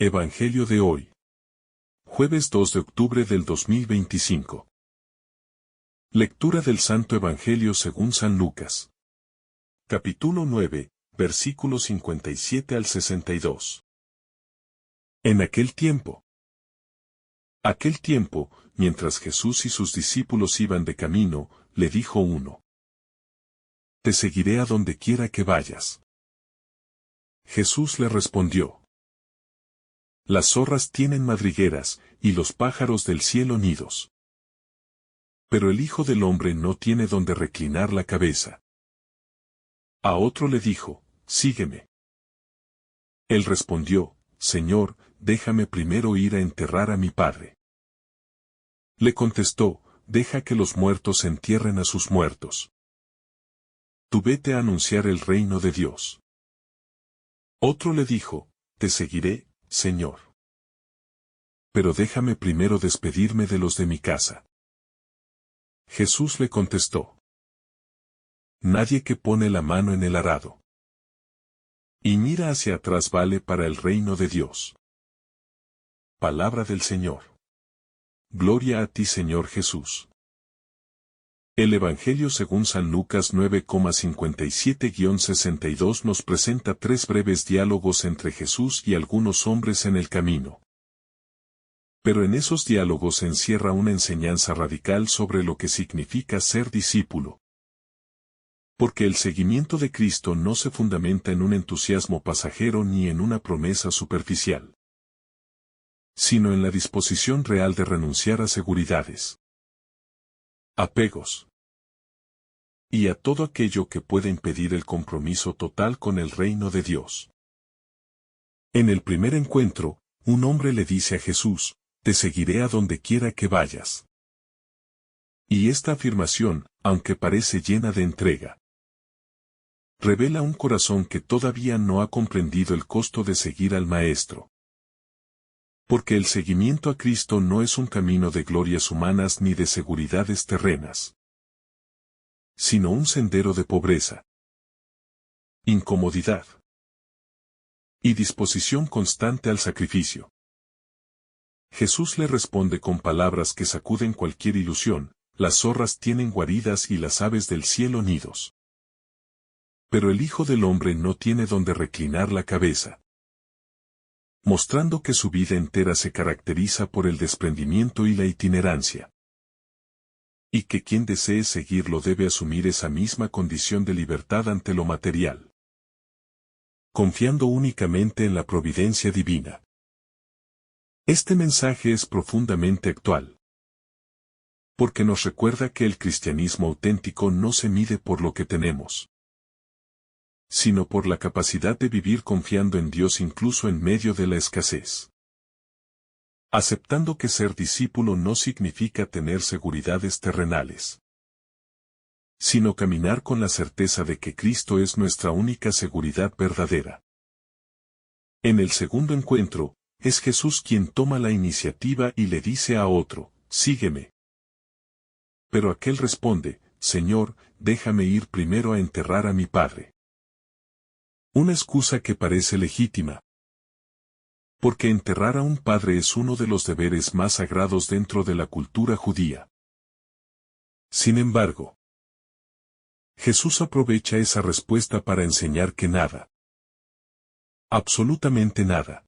Evangelio de hoy. Jueves 2 de octubre del 2025. Lectura del Santo Evangelio según San Lucas. Capítulo 9, versículos 57 al 62. En aquel tiempo, mientras Jesús y sus discípulos iban de camino, le dijo uno: Te seguiré a donde quiera que vayas. Jesús le respondió: Las zorras tienen madrigueras, y los pájaros del cielo nidos. Pero el Hijo del Hombre no tiene donde reclinar la cabeza. A otro le dijo: Sígueme. Él respondió: Señor, déjame primero ir a enterrar a mi padre. Le contestó: Deja que los muertos entierren a sus muertos. Tú vete a anunciar el reino de Dios. Otro le dijo: Te seguiré, Señor. Pero déjame primero despedirme de los de mi casa. Jesús le contestó: Nadie que pone la mano en el arado y mira hacia atrás vale para el reino de Dios. Palabra del Señor. Gloria a ti, Señor Jesús. El Evangelio según San Lucas 9,57-62 nos presenta tres breves diálogos entre Jesús y algunos hombres en el camino. Pero en esos diálogos se encierra una enseñanza radical sobre lo que significa ser discípulo. Porque el seguimiento de Cristo no se fundamenta en un entusiasmo pasajero ni en una promesa superficial, sino en la disposición real de renunciar a seguridades, apegos y a todo aquello que pueda impedir el compromiso total con el reino de Dios. En el primer encuentro, un hombre le dice a Jesús: Te seguiré a donde quiera que vayas. Y esta afirmación, aunque parece llena de entrega, revela un corazón que todavía no ha comprendido el costo de seguir al Maestro. Porque el seguimiento a Cristo no es un camino de glorias humanas ni de seguridades terrenas, sino un sendero de pobreza, incomodidad y disposición constante al sacrificio. Jesús le responde con palabras que sacuden cualquier ilusión: las zorras tienen guaridas y las aves del cielo nidos. Pero el Hijo del Hombre no tiene donde reclinar la cabeza. Mostrando que su vida entera se caracteriza por el desprendimiento y la itinerancia. Y que quien desee seguirlo debe asumir esa misma condición de libertad ante lo material, confiando únicamente en la providencia divina. Este mensaje es profundamente actual, porque nos recuerda que el cristianismo auténtico no se mide por lo que tenemos, sino por la capacidad de vivir confiando en Dios incluso en medio de la escasez. Aceptando que ser discípulo no significa tener seguridades terrenales, sino caminar con la certeza de que Cristo es nuestra única seguridad verdadera. En el segundo encuentro, es Jesús quien toma la iniciativa y le dice a otro: Sígueme. Pero aquel responde: Señor, déjame ir primero a enterrar a mi padre. Una excusa que parece legítima, porque enterrar a un padre es uno de los deberes más sagrados dentro de la cultura judía. Sin embargo, Jesús aprovecha esa respuesta para enseñar que nada, absolutamente nada,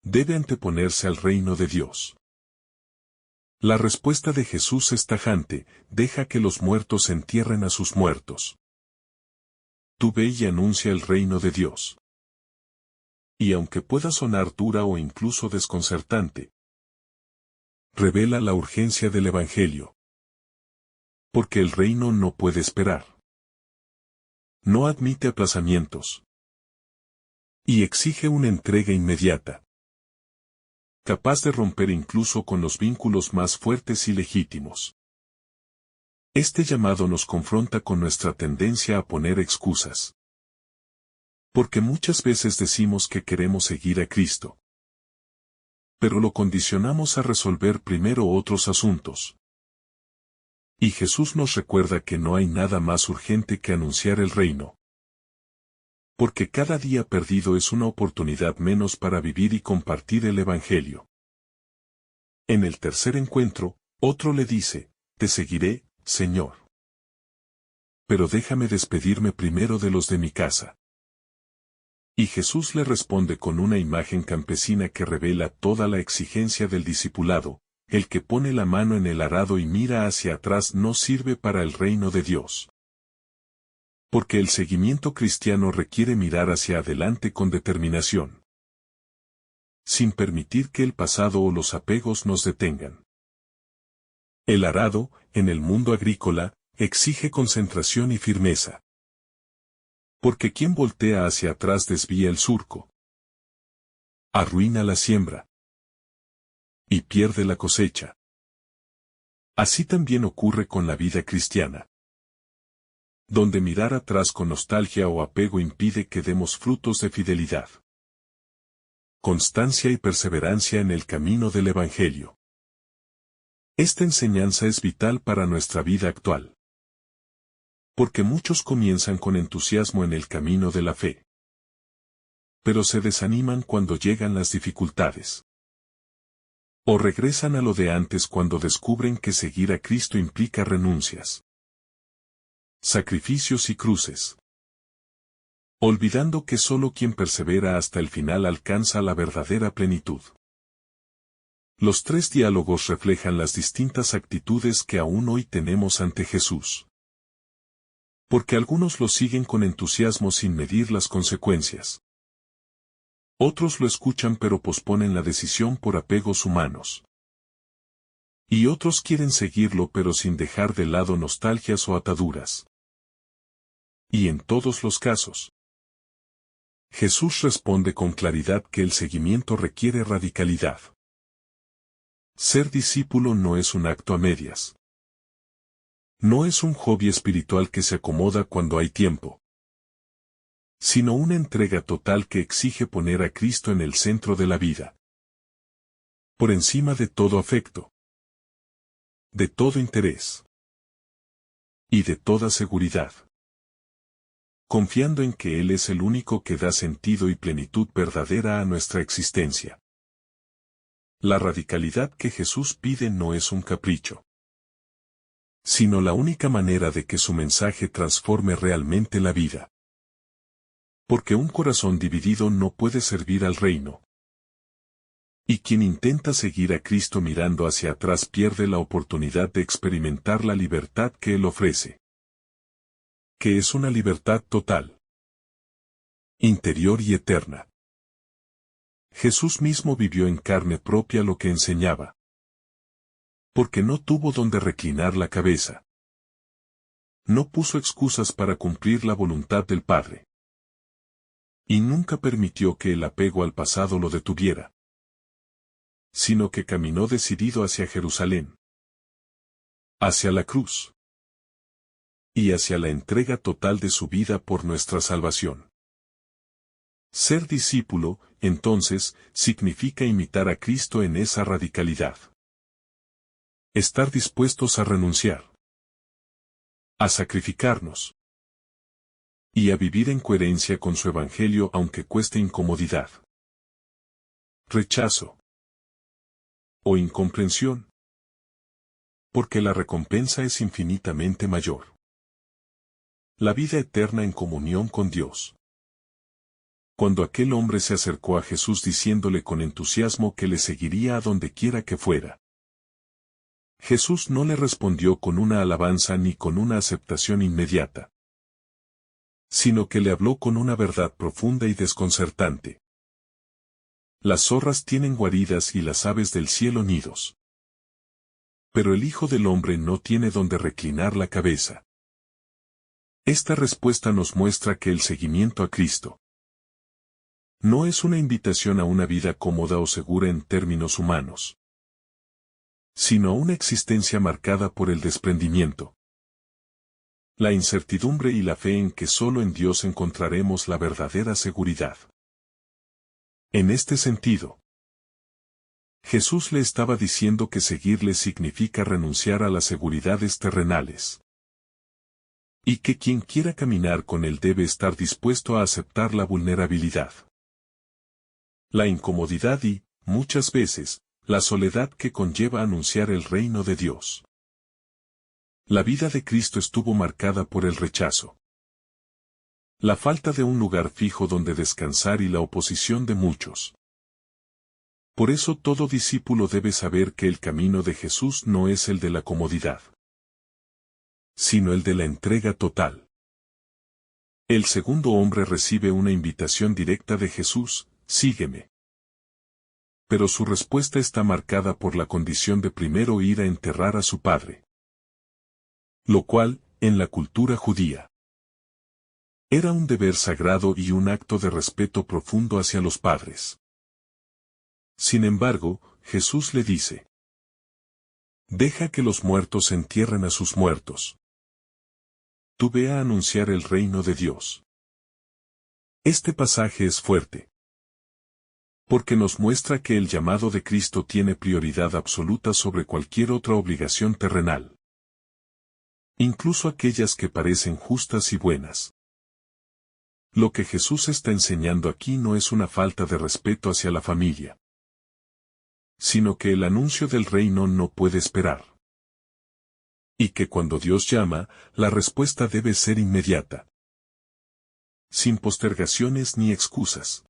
debe anteponerse al reino de Dios. La respuesta de Jesús es tajante: deja que los muertos entierren a sus muertos. Tú ve y anuncia el reino de Dios. Y aunque pueda sonar dura o incluso desconcertante, revela la urgencia del Evangelio. Porque el reino no puede esperar. No admite aplazamientos. Y exige una entrega inmediata, capaz de romper incluso con los vínculos más fuertes y legítimos. Este llamado nos confronta con nuestra tendencia a poner excusas. Porque muchas veces decimos que queremos seguir a Cristo, pero lo condicionamos a resolver primero otros asuntos. Y Jesús nos recuerda que no hay nada más urgente que anunciar el reino. Porque cada día perdido es una oportunidad menos para vivir y compartir el Evangelio. En el tercer encuentro, otro le dice, te seguiré, Señor. Pero déjame despedirme primero de los de mi casa. Y Jesús le responde con una imagen campesina que revela toda la exigencia del discipulado: el que pone la mano en el arado y mira hacia atrás no sirve para el reino de Dios. Porque el seguimiento cristiano requiere mirar hacia adelante con determinación, sin permitir que el pasado o los apegos nos detengan. El arado, en el mundo agrícola, exige concentración y firmeza. Porque quien voltea hacia atrás desvía el surco, arruina la siembra y pierde la cosecha. Así también ocurre con la vida cristiana, donde mirar atrás con nostalgia o apego impide que demos frutos de fidelidad, constancia y perseverancia en el camino del Evangelio. Esta enseñanza es vital para nuestra vida actual. Porque muchos comienzan con entusiasmo en el camino de la fe, pero se desaniman cuando llegan las dificultades. O regresan a lo de antes cuando descubren que seguir a Cristo implica renuncias, sacrificios y cruces. Olvidando que solo quien persevera hasta el final alcanza la verdadera plenitud. Los tres diálogos reflejan las distintas actitudes que aún hoy tenemos ante Jesús. Porque algunos lo siguen con entusiasmo sin medir las consecuencias. Otros lo escuchan pero posponen la decisión por apegos humanos. Y otros quieren seguirlo pero sin dejar de lado nostalgias o ataduras. Y en todos los casos, Jesús responde con claridad que el seguimiento requiere radicalidad. Ser discípulo no es un acto a medias. No es un hobby espiritual que se acomoda cuando hay tiempo, sino una entrega total que exige poner a Cristo en el centro de la vida. Por encima de todo afecto, de todo interés y de toda seguridad. Confiando en que Él es el único que da sentido y plenitud verdadera a nuestra existencia. La radicalidad que Jesús pide no es un capricho, sino la única manera de que su mensaje transforme realmente la vida. Porque un corazón dividido no puede servir al reino. Y quien intenta seguir a Cristo mirando hacia atrás pierde la oportunidad de experimentar la libertad que Él ofrece. Que es una libertad total, interior y eterna. Jesús mismo vivió en carne propia lo que enseñaba. Porque no tuvo donde reclinar la cabeza. No puso excusas para cumplir la voluntad del Padre. Y nunca permitió que el apego al pasado lo detuviera. Sino que caminó decidido hacia Jerusalén, hacia la cruz, y hacia la entrega total de su vida por nuestra salvación. Ser discípulo, entonces, significa imitar a Cristo en esa radicalidad. Estar dispuestos a renunciar, a sacrificarnos, y a vivir en coherencia con su Evangelio aunque cueste incomodidad, rechazo o incomprensión. Porque la recompensa es infinitamente mayor. La vida eterna en comunión con Dios. Cuando aquel hombre se acercó a Jesús diciéndole con entusiasmo que le seguiría a donde quiera que fuera, Jesús no le respondió con una alabanza ni con una aceptación inmediata, sino que le habló con una verdad profunda y desconcertante. Las zorras tienen guaridas y las aves del cielo nidos. Pero el Hijo del Hombre no tiene donde reclinar la cabeza. Esta respuesta nos muestra que el seguimiento a Cristo no es una invitación a una vida cómoda o segura en términos humanos, sino a una existencia marcada por el desprendimiento, la incertidumbre y la fe en que solo en Dios encontraremos la verdadera seguridad. En este sentido, Jesús le estaba diciendo que seguirle significa renunciar a las seguridades terrenales, Y que quien quiera caminar con él debe estar dispuesto a aceptar la vulnerabilidad, la incomodidad y, muchas veces, la soledad que conlleva anunciar el reino de Dios. La vida de Cristo estuvo marcada por el rechazo, la falta de un lugar fijo donde descansar y la oposición de muchos. Por eso todo discípulo debe saber que el camino de Jesús no es el de la comodidad, sino el de la entrega total. El segundo hombre recibe una invitación directa de Jesús: sígueme. Pero su respuesta está marcada por la condición de primero ir a enterrar a su padre. Lo cual, en la cultura judía, era un deber sagrado y un acto de respeto profundo hacia los padres. Sin embargo, Jesús le dice: deja que los muertos entierren a sus muertos. Tú ve a anunciar el reino de Dios. Este pasaje es fuerte, porque nos muestra que el llamado de Cristo tiene prioridad absoluta sobre cualquier otra obligación terrenal, incluso aquellas que parecen justas y buenas. Lo que Jesús está enseñando aquí no es una falta de respeto hacia la familia, sino que el anuncio del reino no puede esperar. Y que cuando Dios llama, la respuesta debe ser inmediata, sin postergaciones ni excusas.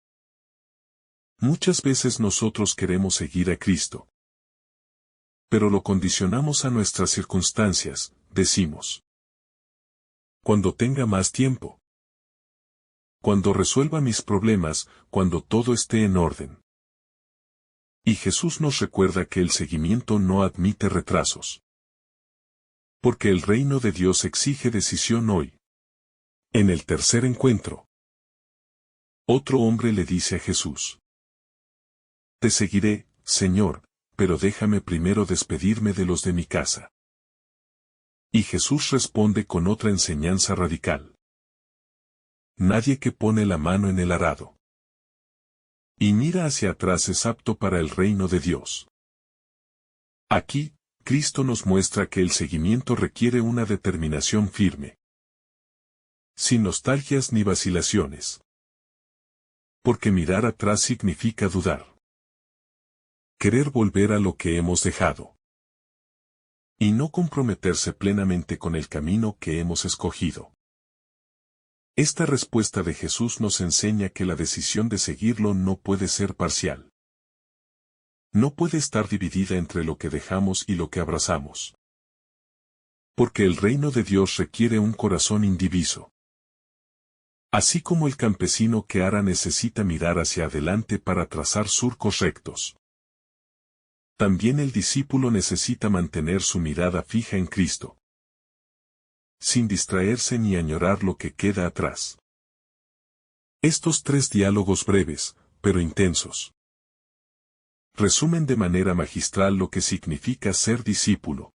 Muchas veces nosotros queremos seguir a Cristo, pero lo condicionamos a nuestras circunstancias. Decimos: cuando tenga más tiempo, cuando resuelva mis problemas, cuando todo esté en orden. Y Jesús nos recuerda que el seguimiento no admite retrasos, porque el reino de Dios exige decisión hoy. En el tercer encuentro, otro hombre le dice a Jesús: te seguiré, Señor, pero déjame primero despedirme de los de mi casa. Y Jesús responde con otra enseñanza radical: nadie que pone la mano en el arado y mira hacia atrás es apto para el reino de Dios. Aquí, Cristo nos muestra que el seguimiento requiere una determinación firme, sin nostalgias ni vacilaciones. Porque mirar atrás significa dudar, querer volver a lo que hemos dejado, y no comprometerse plenamente con el camino que hemos escogido. Esta respuesta de Jesús nos enseña que la decisión de seguirlo no puede ser parcial. No puede estar dividida entre lo que dejamos y lo que abrazamos. Porque el reino de Dios requiere un corazón indiviso. Así como el campesino que ara necesita mirar hacia adelante para trazar surcos rectos, también el discípulo necesita mantener su mirada fija en Cristo, sin distraerse ni añorar lo que queda atrás. Estos tres diálogos breves, pero intensos, resumen de manera magistral lo que significa ser discípulo.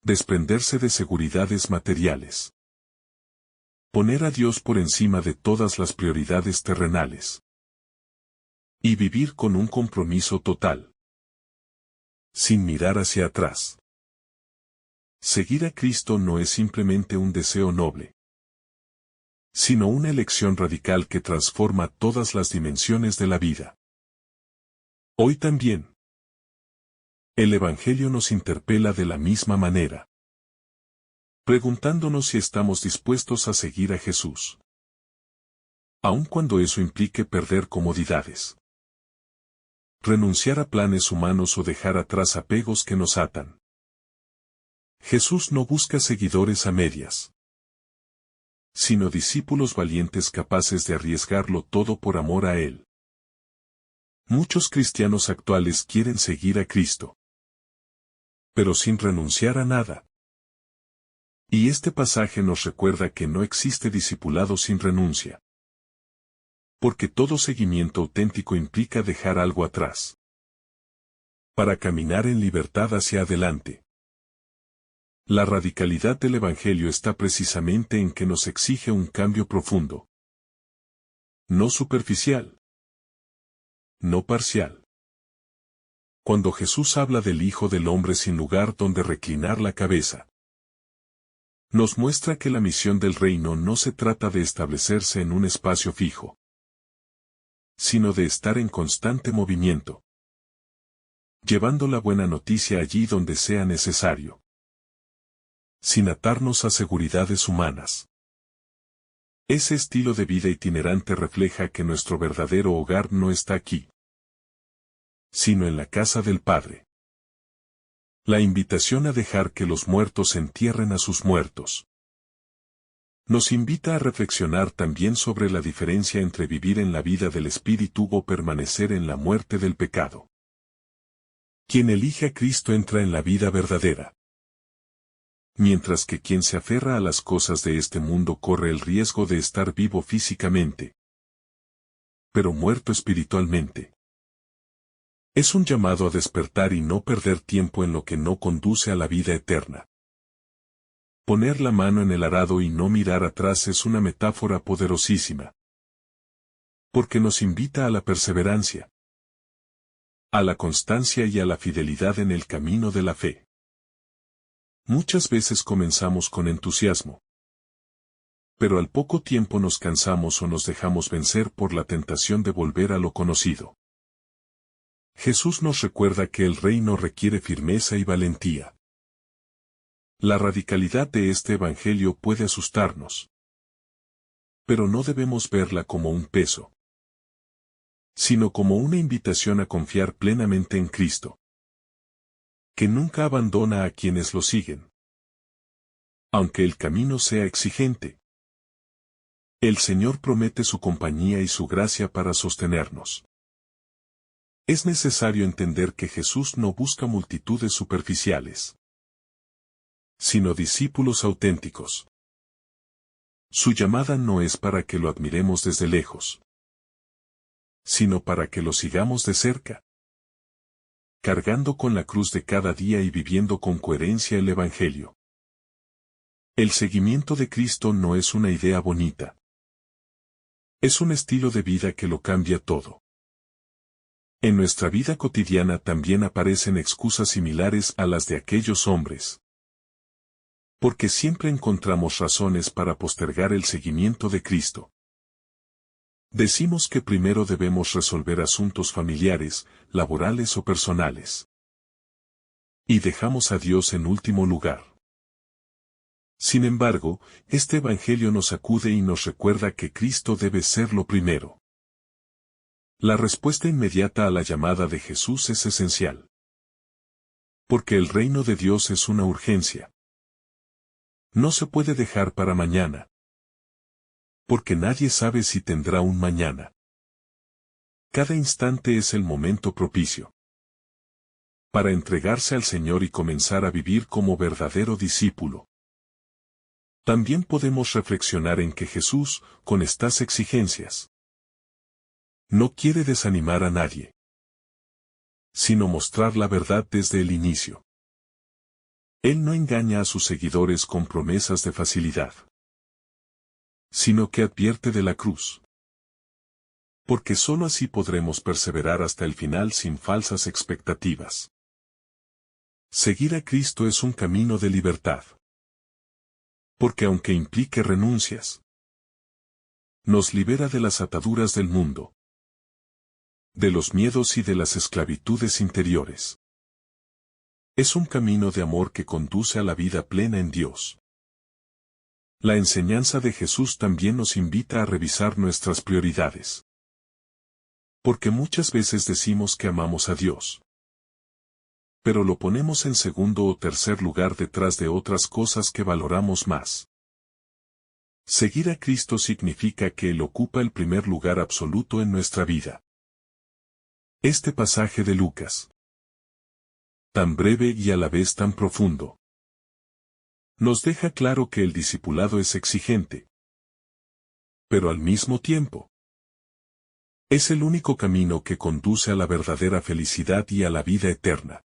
Desprenderse de seguridades materiales. Poner a Dios por encima de todas las prioridades terrenales. Y vivir con un compromiso total, sin mirar hacia atrás. Seguir a Cristo no es simplemente un deseo noble, sino una elección radical que transforma todas las dimensiones de la vida. Hoy también, el Evangelio nos interpela de la misma manera, preguntándonos si estamos dispuestos a seguir a Jesús, aun cuando eso implique perder comodidades, renunciar a planes humanos o dejar atrás apegos que nos atan. Jesús no busca seguidores a medias, sino discípulos valientes capaces de arriesgarlo todo por amor a Él. Muchos cristianos actuales quieren seguir a Cristo, pero sin renunciar a nada. Y este pasaje nos recuerda que no existe discipulado sin renuncia. Porque todo seguimiento auténtico implica dejar algo atrás, para caminar en libertad hacia adelante. La radicalidad del Evangelio está precisamente en que nos exige un cambio profundo. No superficial. No parcial. Cuando Jesús habla del Hijo del Hombre sin lugar donde reclinar la cabeza, Nos muestra que la misión del reino no se trata de establecerse en un espacio fijo, sino de estar en constante movimiento, llevando la buena noticia allí donde sea necesario, sin atarnos a seguridades humanas. Ese estilo de vida itinerante refleja que nuestro verdadero hogar no está aquí, sino en la casa del Padre. La invitación a dejar que los muertos entierren a sus muertos nos invita a reflexionar también sobre la diferencia entre vivir en la vida del Espíritu o permanecer en la muerte del pecado. Quien elige a Cristo entra en la vida verdadera, mientras que quien se aferra a las cosas de este mundo corre el riesgo de estar vivo físicamente, pero muerto espiritualmente. Es un llamado a despertar y no perder tiempo en lo que no conduce a la vida eterna. Poner la mano en el arado y no mirar atrás es una metáfora poderosísima, porque nos invita a la perseverancia, a la constancia y a la fidelidad en el camino de la fe. Muchas veces comenzamos con entusiasmo, pero al poco tiempo nos cansamos o nos dejamos vencer por la tentación de volver a lo conocido. Jesús nos recuerda que el reino requiere firmeza y valentía. La radicalidad de este evangelio puede asustarnos, pero no debemos verla como un peso, sino como una invitación a confiar plenamente en Cristo, que nunca abandona a quienes lo siguen. Aunque el camino sea exigente, el Señor promete su compañía y su gracia para sostenernos. Es necesario entender que Jesús no busca multitudes superficiales, sino discípulos auténticos. Su llamada no es para que lo admiremos desde lejos, sino para que lo sigamos de cerca, cargando con la cruz de cada día y viviendo con coherencia el Evangelio. El seguimiento de Cristo no es una idea bonita. Es un estilo de vida que lo cambia todo. En nuestra vida cotidiana también aparecen excusas similares a las de aquellos hombres, porque siempre encontramos razones para postergar el seguimiento de Cristo. Decimos que primero debemos resolver asuntos familiares, laborales o personales, y dejamos a Dios en último lugar. Sin embargo, este Evangelio nos sacude y nos recuerda que Cristo debe ser lo primero. La respuesta inmediata a la llamada de Jesús es esencial, porque el reino de Dios es una urgencia. No se puede dejar para mañana, porque nadie sabe si tendrá un mañana. Cada instante es el momento propicio para entregarse al Señor y comenzar a vivir como verdadero discípulo. También podemos reflexionar en que Jesús, con estas exigencias, no quiere desanimar a nadie, sino mostrar la verdad desde el inicio. Él no engaña a sus seguidores con promesas de facilidad, sino que advierte de la cruz. Porque sólo así podremos perseverar hasta el final sin falsas expectativas. Seguir a Cristo es un camino de libertad. Porque aunque implique renuncias, nos libera de las ataduras del mundo, de los miedos y de las esclavitudes interiores. Es un camino de amor que conduce a la vida plena en Dios. La enseñanza de Jesús también nos invita a revisar nuestras prioridades. Porque muchas veces decimos que amamos a Dios, pero lo ponemos en segundo o tercer lugar detrás de otras cosas que valoramos más. Seguir a Cristo significa que Él ocupa el primer lugar absoluto en nuestra vida. Este pasaje de Lucas, tan breve y a la vez tan profundo, nos deja claro que el discipulado es exigente, pero al mismo tiempo, es el único camino que conduce a la verdadera felicidad y a la vida eterna.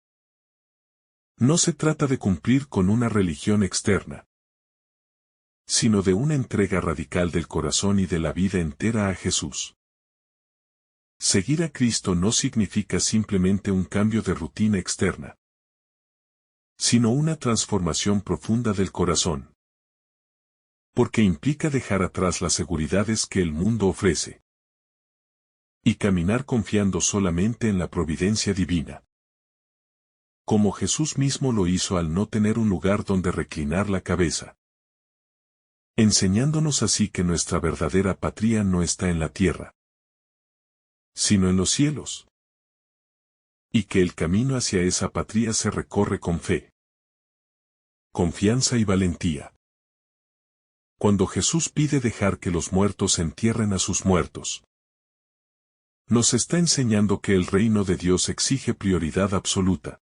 No se trata de cumplir con una religión externa, sino de una entrega radical del corazón y de la vida entera a Jesús. Seguir a Cristo no significa simplemente un cambio de rutina externa, sino una transformación profunda del corazón. Porque implica dejar atrás las seguridades que el mundo ofrece. Y caminar confiando solamente en la providencia divina. Como Jesús mismo lo hizo al no tener un lugar donde reclinar la cabeza. Enseñándonos así que nuestra verdadera patria no está en la tierra, sino en los cielos. Y que el camino hacia esa patria se recorre con fe, confianza y valentía. Cuando Jesús pide dejar que los muertos entierren a sus muertos, nos está enseñando que el reino de Dios exige prioridad absoluta.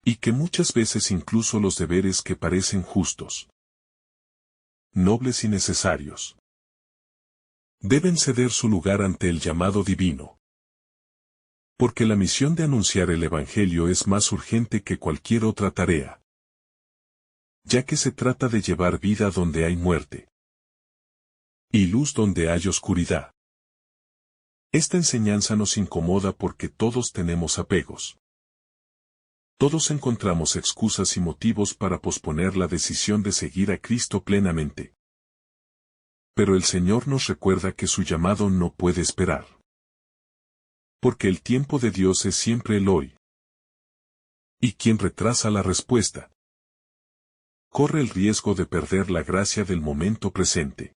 Y que muchas veces incluso los deberes que parecen justos, nobles y necesarios, deben ceder su lugar ante el llamado divino. Porque la misión de anunciar el Evangelio es más urgente que cualquier otra tarea, ya que se trata de llevar vida donde hay muerte y luz donde hay oscuridad. Esta enseñanza nos incomoda porque todos tenemos apegos. Todos encontramos excusas y motivos para posponer la decisión de seguir a Cristo plenamente. Pero el Señor nos recuerda que su llamado no puede esperar. Porque el tiempo de Dios es siempre el hoy. Y quien retrasa la respuesta, corre el riesgo de perder la gracia del momento presente.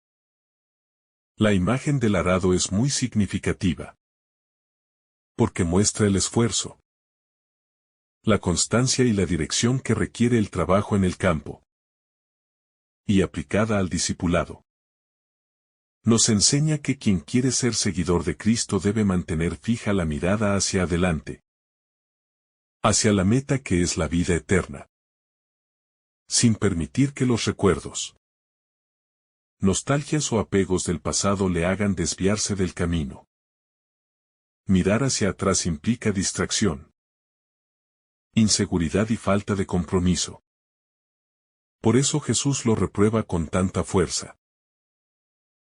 La imagen del arado es muy significativa. Porque muestra el esfuerzo, la constancia y la dirección que requiere el trabajo en el campo. Y aplicada al discipulado, nos enseña que quien quiere ser seguidor de Cristo debe mantener fija la mirada hacia adelante, hacia la meta que es la vida eterna, sin permitir que los recuerdos, nostalgias o apegos del pasado le hagan desviarse del camino. Mirar hacia atrás implica distracción, inseguridad y falta de compromiso. Por eso Jesús lo reprueba con tanta fuerza.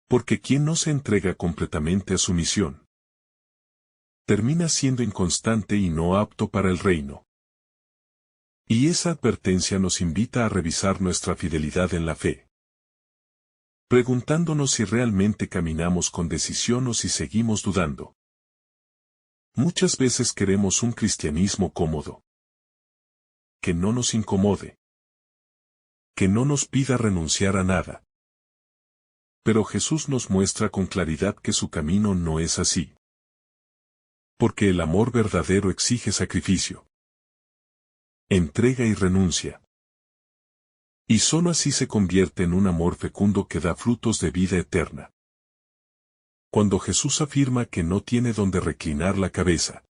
Porque quien no se entrega completamente a su misión, termina siendo inconstante y no apto para el reino. Y esa advertencia nos invita a revisar nuestra fidelidad en la fe, preguntándonos si realmente caminamos con decisión o si seguimos dudando. Muchas veces queremos un cristianismo cómodo, que no nos incomode, que no nos pida renunciar a nada. Pero Jesús nos muestra con claridad que su camino no es así. Porque el amor verdadero exige sacrificio, entrega y renuncia. Y sólo así se convierte en un amor fecundo que da frutos de vida eterna. Cuando Jesús afirma que no tiene donde reclinar la cabeza,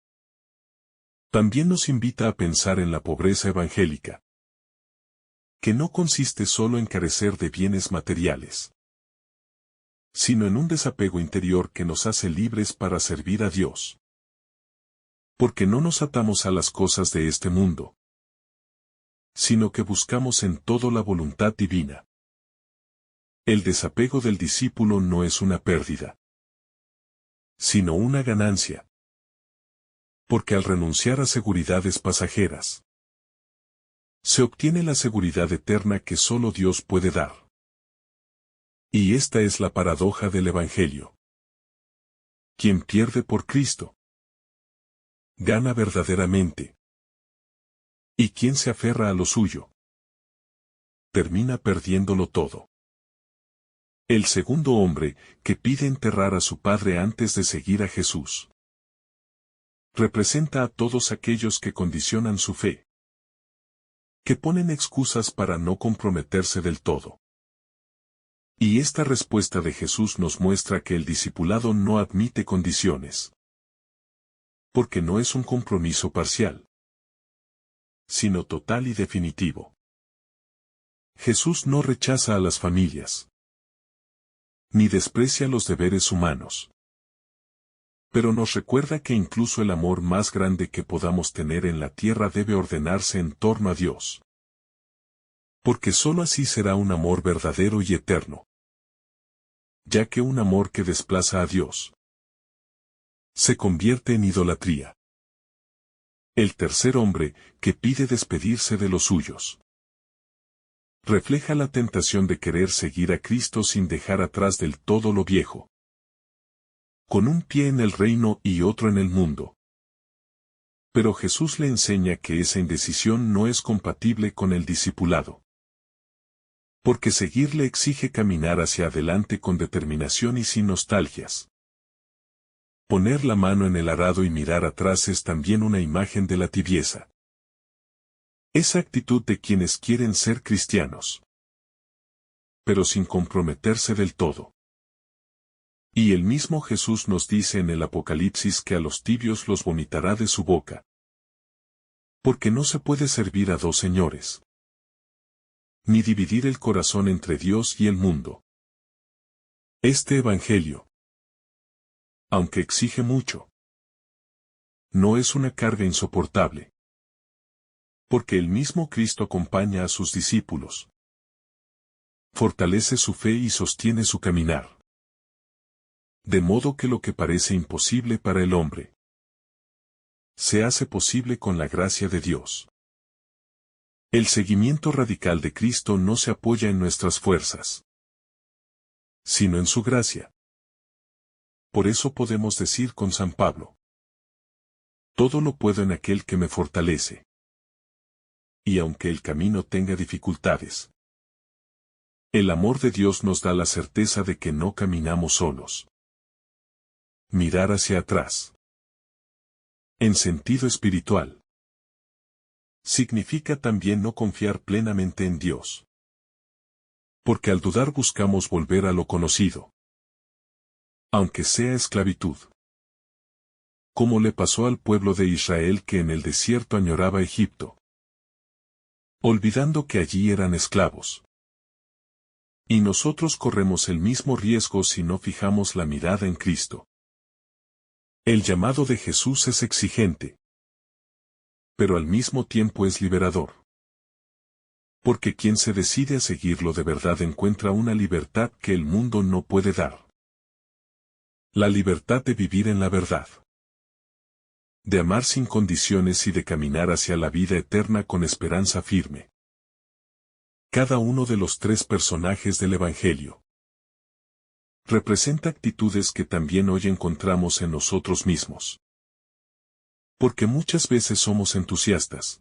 también nos invita a pensar en la pobreza evangélica, que no consiste solo en carecer de bienes materiales, sino en un desapego interior que nos hace libres para servir a Dios. Porque no nos atamos a las cosas de este mundo, sino que buscamos en todo la voluntad divina. El desapego del discípulo no es una pérdida, sino una ganancia. Porque al renunciar a seguridades pasajeras, se obtiene la seguridad eterna que solo Dios puede dar. Y esta es la paradoja del Evangelio. Quien pierde por Cristo, gana verdaderamente. Y quien se aferra a lo suyo, termina perdiéndolo todo. El segundo hombre, que pide enterrar a su padre antes de seguir a Jesús, representa a todos aquellos que condicionan su fe, que ponen excusas para no comprometerse del todo. Y esta respuesta de Jesús nos muestra que el discipulado no admite condiciones, porque no es un compromiso parcial, sino total y definitivo. Jesús no rechaza a las familias, ni desprecia los deberes humanos. Pero nos recuerda que incluso el amor más grande que podamos tener en la tierra debe ordenarse en torno a Dios. Porque sólo así será un amor verdadero y eterno. Ya que un amor que desplaza a Dios se convierte en idolatría. El tercer hombre, que pide despedirse de los suyos, Refleja la tentación de querer seguir a Cristo sin dejar atrás del todo lo viejo. Con un pie en el reino y otro en el mundo. Pero Jesús le enseña que esa indecisión no es compatible con el discipulado. Porque seguirle exige caminar hacia adelante con determinación y sin nostalgias. Poner la mano en el arado y mirar atrás es también una imagen de la tibieza. Esa actitud de quienes quieren ser cristianos, pero sin comprometerse del todo. Y el mismo Jesús nos dice en el Apocalipsis que a los tibios los vomitará de su boca. Porque no se puede servir a dos señores, ni dividir el corazón entre Dios y el mundo. Este Evangelio, aunque exige mucho, no es una carga insoportable. Porque el mismo Cristo acompaña a sus discípulos. Fortalece su fe y sostiene su caminar. De modo que lo que parece imposible para el hombre, se hace posible con la gracia de Dios. El seguimiento radical de Cristo no se apoya en nuestras fuerzas, sino en su gracia. Por eso podemos decir con San Pablo: todo lo puedo en aquel que me fortalece. Y aunque el camino tenga dificultades, el amor de Dios nos da la certeza de que no caminamos solos. Mirar hacia atrás, en sentido espiritual, significa también no confiar plenamente en Dios. Porque al dudar buscamos volver a lo conocido, aunque sea esclavitud. Como le pasó al pueblo de Israel que en el desierto añoraba Egipto, olvidando que allí eran esclavos. Y nosotros corremos el mismo riesgo si no fijamos la mirada en Cristo. El llamado de Jesús es exigente, pero al mismo tiempo es liberador. Porque quien se decide a seguirlo de verdad encuentra una libertad que el mundo no puede dar. La libertad de vivir en la verdad. De amar sin condiciones y de caminar hacia la vida eterna con esperanza firme. Cada uno de los tres personajes del Evangelio representa actitudes que también hoy encontramos en nosotros mismos. Porque muchas veces somos entusiastas,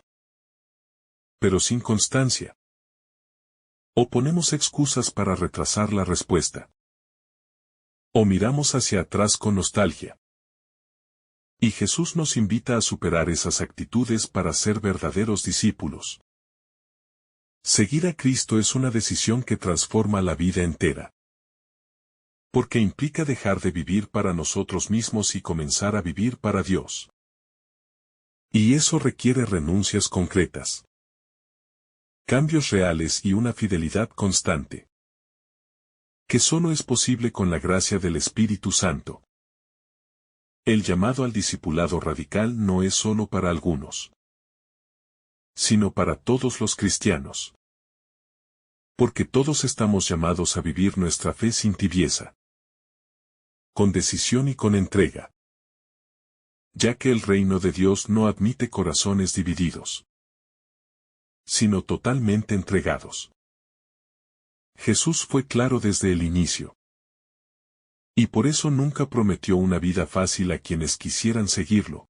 pero sin constancia. O ponemos excusas para retrasar la respuesta. O miramos hacia atrás con nostalgia. Y Jesús nos invita a superar esas actitudes para ser verdaderos discípulos. Seguir a Cristo es una decisión que transforma la vida entera. Porque implica dejar de vivir para nosotros mismos y comenzar a vivir para Dios. Y eso requiere renuncias concretas, cambios reales y una fidelidad constante, que solo es posible con la gracia del Espíritu Santo. El llamado al discipulado radical no es solo para algunos, sino para todos los cristianos. Porque todos estamos llamados a vivir nuestra fe sin tibieza, con decisión y con entrega. Ya que el reino de Dios no admite corazones divididos, sino totalmente entregados. Jesús fue claro desde el inicio. Y por eso nunca prometió una vida fácil a quienes quisieran seguirlo,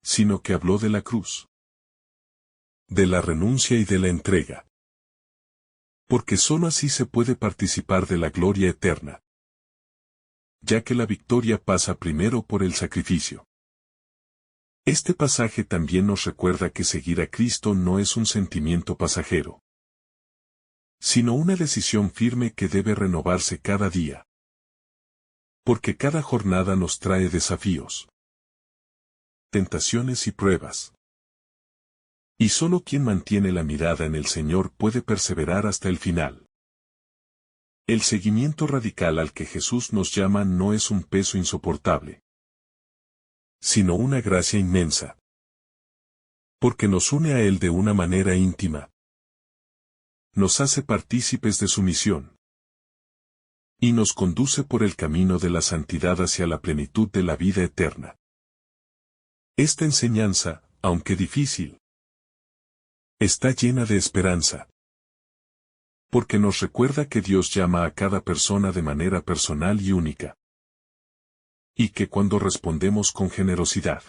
sino que habló de la cruz, de la renuncia y de la entrega. Porque sólo así se puede participar de la gloria eterna, ya que la victoria pasa primero por el sacrificio. Este pasaje también nos recuerda que seguir a Cristo no es un sentimiento pasajero, sino una decisión firme que debe renovarse cada día. Porque cada jornada nos trae desafíos, tentaciones y pruebas. Y solo quien mantiene la mirada en el Señor puede perseverar hasta el final. El seguimiento radical al que Jesús nos llama no es un peso insoportable, sino una gracia inmensa. Porque nos une a Él de una manera íntima. Nos hace partícipes de su misión. Y nos conduce por el camino de la santidad hacia la plenitud de la vida eterna. Esta enseñanza, aunque difícil, está llena de esperanza. Porque nos recuerda que Dios llama a cada persona de manera personal y única. Y que cuando respondemos con generosidad,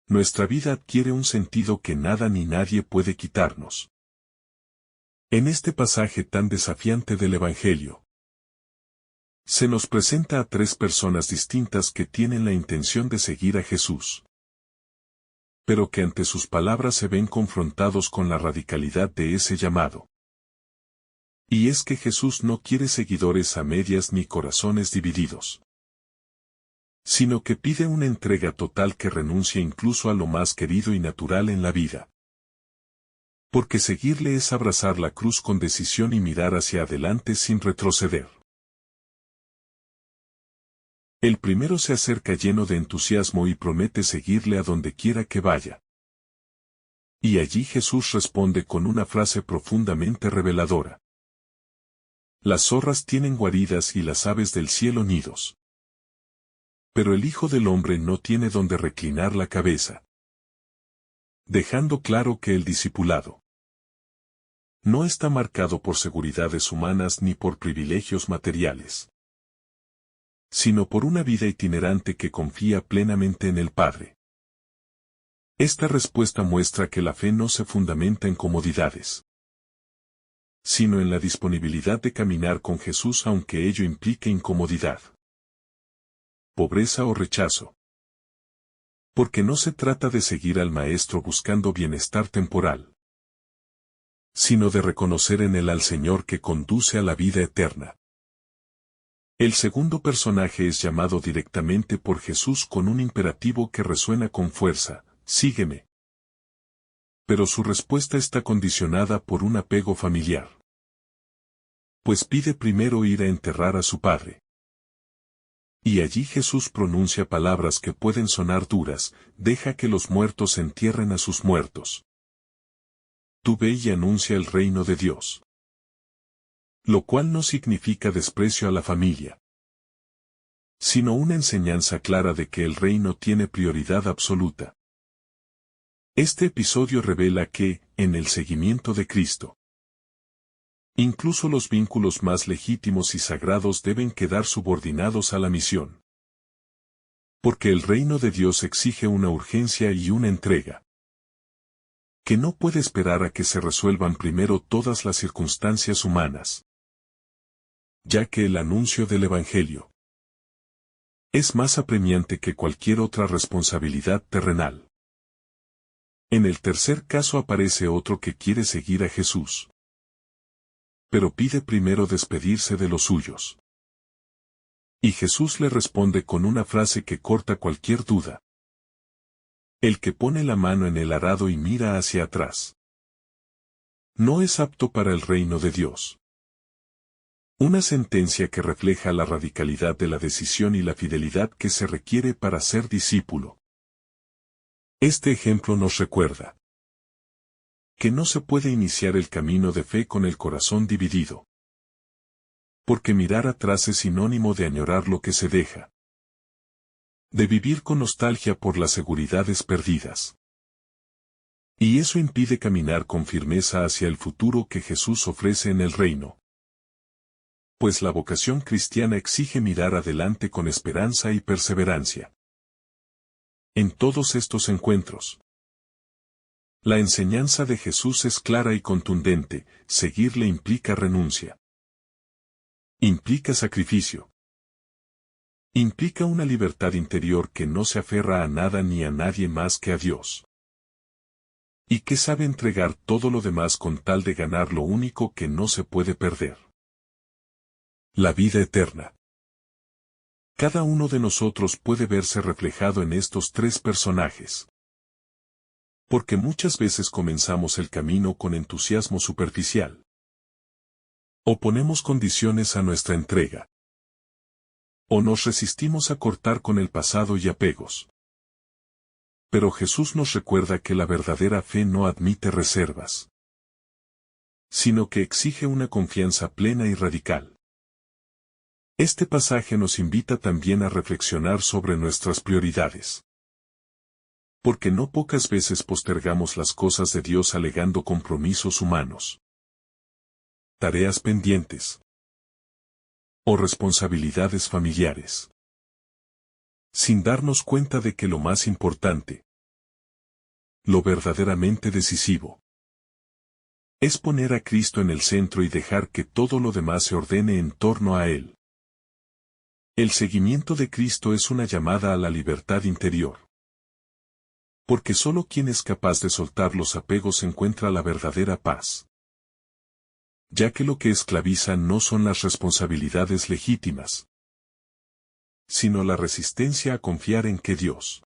nuestra vida adquiere un sentido que nada ni nadie puede quitarnos. En este pasaje tan desafiante del Evangelio, se nos presenta a tres personas distintas que tienen la intención de seguir a Jesús, pero que ante sus palabras se ven confrontados con la radicalidad de ese llamado. Y es que Jesús no quiere seguidores a medias ni corazones divididos, sino que pide una entrega total que renuncia incluso a lo más querido y natural en la vida. Porque seguirle es abrazar la cruz con decisión y mirar hacia adelante sin retroceder. El primero se acerca lleno de entusiasmo y promete seguirle a donde quiera que vaya. Y allí Jesús responde con una frase profundamente reveladora. Las zorras tienen guaridas y las aves del cielo nidos. Pero el Hijo del Hombre no tiene donde reclinar la cabeza. Dejando claro que el discipulado no está marcado por seguridades humanas ni por privilegios materiales, sino por una vida itinerante que confía plenamente en el Padre. Esta respuesta muestra que la fe no se fundamenta en comodidades, sino en la disponibilidad de caminar con Jesús aunque ello implique incomodidad, pobreza o rechazo. Porque no se trata de seguir al Maestro buscando bienestar temporal, sino de reconocer en él al Señor que conduce a la vida eterna. El segundo personaje es llamado directamente por Jesús con un imperativo que resuena con fuerza: sígueme. Pero su respuesta está condicionada por un apego familiar. Pues pide primero ir a enterrar a su padre. Y allí Jesús pronuncia palabras que pueden sonar duras: deja que los muertos entierren a sus muertos. Tú ve y anuncia el reino de Dios. Lo cual no significa desprecio a la familia, sino una enseñanza clara de que el reino tiene prioridad absoluta. Este episodio revela que, en el seguimiento de Cristo, incluso los vínculos más legítimos y sagrados deben quedar subordinados a la misión. Porque el reino de Dios exige una urgencia y una entrega que no puede esperar a que se resuelvan primero todas las circunstancias humanas. Ya que el anuncio del Evangelio es más apremiante que cualquier otra responsabilidad terrenal. En el tercer caso aparece otro que quiere seguir a Jesús, pero pide primero despedirse de los suyos. Y Jesús le responde con una frase que corta cualquier duda. El que pone la mano en el arado y mira hacia atrás, no es apto para el reino de Dios. Una sentencia que refleja la radicalidad de la decisión y la fidelidad que se requiere para ser discípulo. Este ejemplo nos recuerda que no se puede iniciar el camino de fe con el corazón dividido. Porque mirar atrás es sinónimo de añorar lo que se deja, de vivir con nostalgia por las seguridades perdidas. Y eso impide caminar con firmeza hacia el futuro que Jesús ofrece en el reino. Pues la vocación cristiana exige mirar adelante con esperanza y perseverancia. En todos estos encuentros, la enseñanza de Jesús es clara y contundente: seguirle implica renuncia. Implica sacrificio. Implica una libertad interior que no se aferra a nada ni a nadie más que a Dios. Y que sabe entregar todo lo demás con tal de ganar lo único que no se puede perder: la vida eterna. Cada uno de nosotros puede verse reflejado en estos tres personajes. Porque muchas veces comenzamos el camino con entusiasmo superficial. O ponemos condiciones a nuestra entrega. O nos resistimos a cortar con el pasado y apegos. Pero Jesús nos recuerda que la verdadera fe no admite reservas, sino que exige una confianza plena y radical. Este pasaje nos invita también a reflexionar sobre nuestras prioridades. Porque no pocas veces postergamos las cosas de Dios alegando compromisos humanos. tareas pendientes o responsabilidades familiares, sin darnos cuenta de que lo más importante, lo verdaderamente decisivo, es poner a Cristo en el centro y dejar que todo lo demás se ordene en torno a Él. El seguimiento de Cristo es una llamada a la libertad interior. Porque solo quien es capaz de soltar los apegos encuentra la verdadera paz. Ya que lo que esclaviza no son las responsabilidades legítimas, sino la resistencia a confiar en que Dios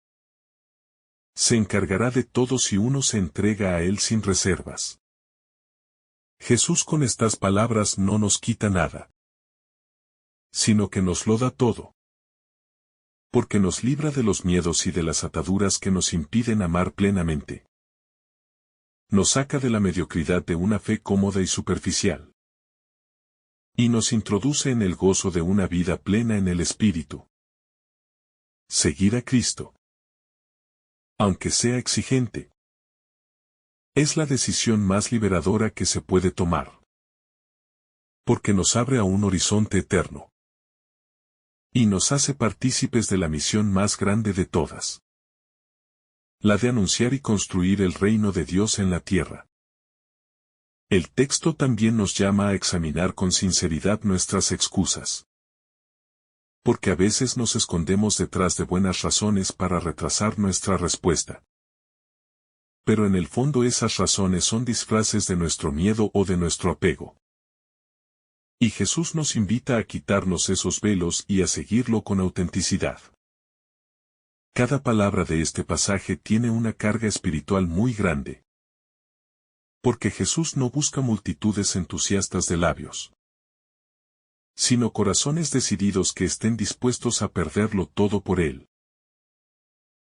se encargará de todo si uno se entrega a Él sin reservas. Jesús con estas palabras no nos quita nada, sino que nos lo da todo. Porque nos libra de los miedos y de las ataduras que nos impiden amar plenamente. Nos saca de la mediocridad de una fe cómoda y superficial. Y nos introduce en el gozo de una vida plena en el Espíritu. Seguir a Cristo, aunque sea exigente, es la decisión más liberadora que se puede tomar. Porque nos abre a un horizonte eterno. Y nos hace partícipes de la misión más grande de todas. La de anunciar y construir el reino de Dios en la tierra. El texto también nos llama a examinar con sinceridad nuestras excusas. Porque a veces nos escondemos detrás de buenas razones para retrasar nuestra respuesta. Pero en el fondo esas razones son disfraces de nuestro miedo o de nuestro apego. Y Jesús nos invita a quitarnos esos velos y a seguirlo con autenticidad. Cada palabra de este pasaje tiene una carga espiritual muy grande. Porque Jesús no busca multitudes entusiastas de labios, sino corazones decididos que estén dispuestos a perderlo todo por Él.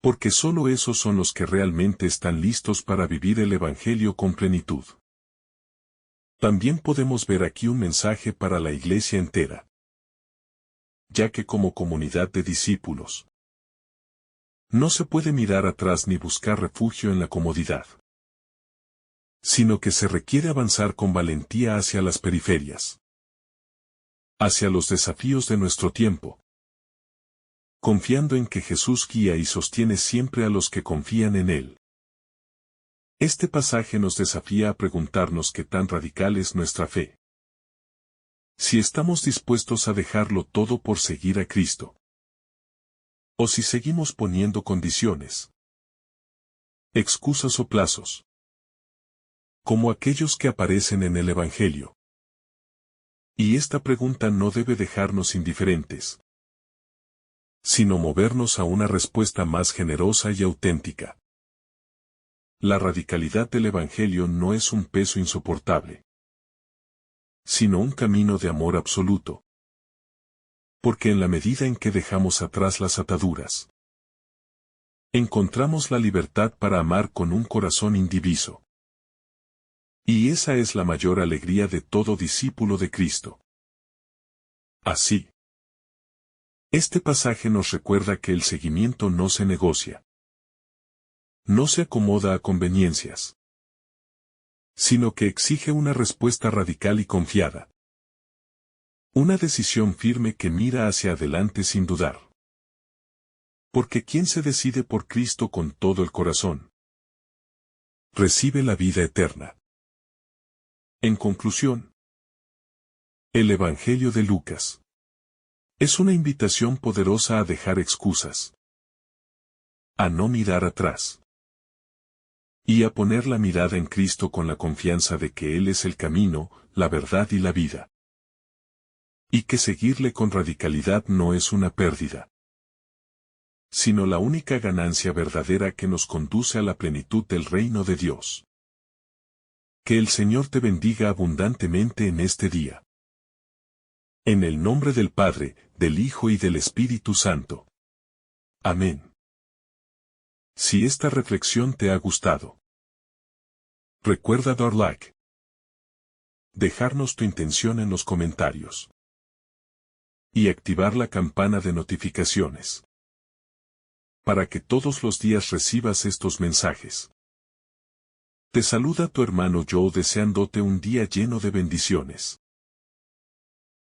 Porque solo esos son los que realmente están listos para vivir el Evangelio con plenitud. También podemos ver aquí un mensaje para la iglesia entera. Ya que como comunidad de discípulos, no se puede mirar atrás ni buscar refugio en la comodidad, sino que se requiere avanzar con valentía hacia las periferias, hacia los desafíos de nuestro tiempo, confiando en que Jesús guía y sostiene siempre a los que confían en Él. Este pasaje nos desafía a preguntarnos qué tan radical es nuestra fe. Si estamos dispuestos a dejarlo todo por seguir a Cristo. O si seguimos poniendo condiciones, excusas o plazos, como aquellos que aparecen en el Evangelio. Y esta pregunta no debe dejarnos indiferentes, sino movernos a una respuesta más generosa y auténtica. La radicalidad del Evangelio no es un peso insoportable, sino un camino de amor absoluto. Porque en la medida en que dejamos atrás las ataduras, encontramos la libertad para amar con un corazón indiviso. Y esa es la mayor alegría de todo discípulo de Cristo. Así, este pasaje nos recuerda que el seguimiento no se negocia. No se acomoda a conveniencias, sino que exige una respuesta radical y confiada. Una decisión firme que mira hacia adelante sin dudar. Porque quien se decide por Cristo con todo el corazón, recibe la vida eterna. En conclusión, el Evangelio de Lucas es una invitación poderosa a dejar excusas, a no mirar atrás, y a poner la mirada en Cristo con la confianza de que Él es el camino, la verdad y la vida. Y que seguirle con radicalidad no es una pérdida, sino la única ganancia verdadera que nos conduce a la plenitud del reino de Dios. Que el Señor te bendiga abundantemente en este día. En el nombre del Padre, del Hijo y del Espíritu Santo. Amén. Si esta reflexión te ha gustado, recuerda dar like, dejarnos tu intención en los comentarios y activar la campana de notificaciones para que todos los días recibas estos mensajes. Te saluda tu hermano Joe deseándote un día lleno de bendiciones.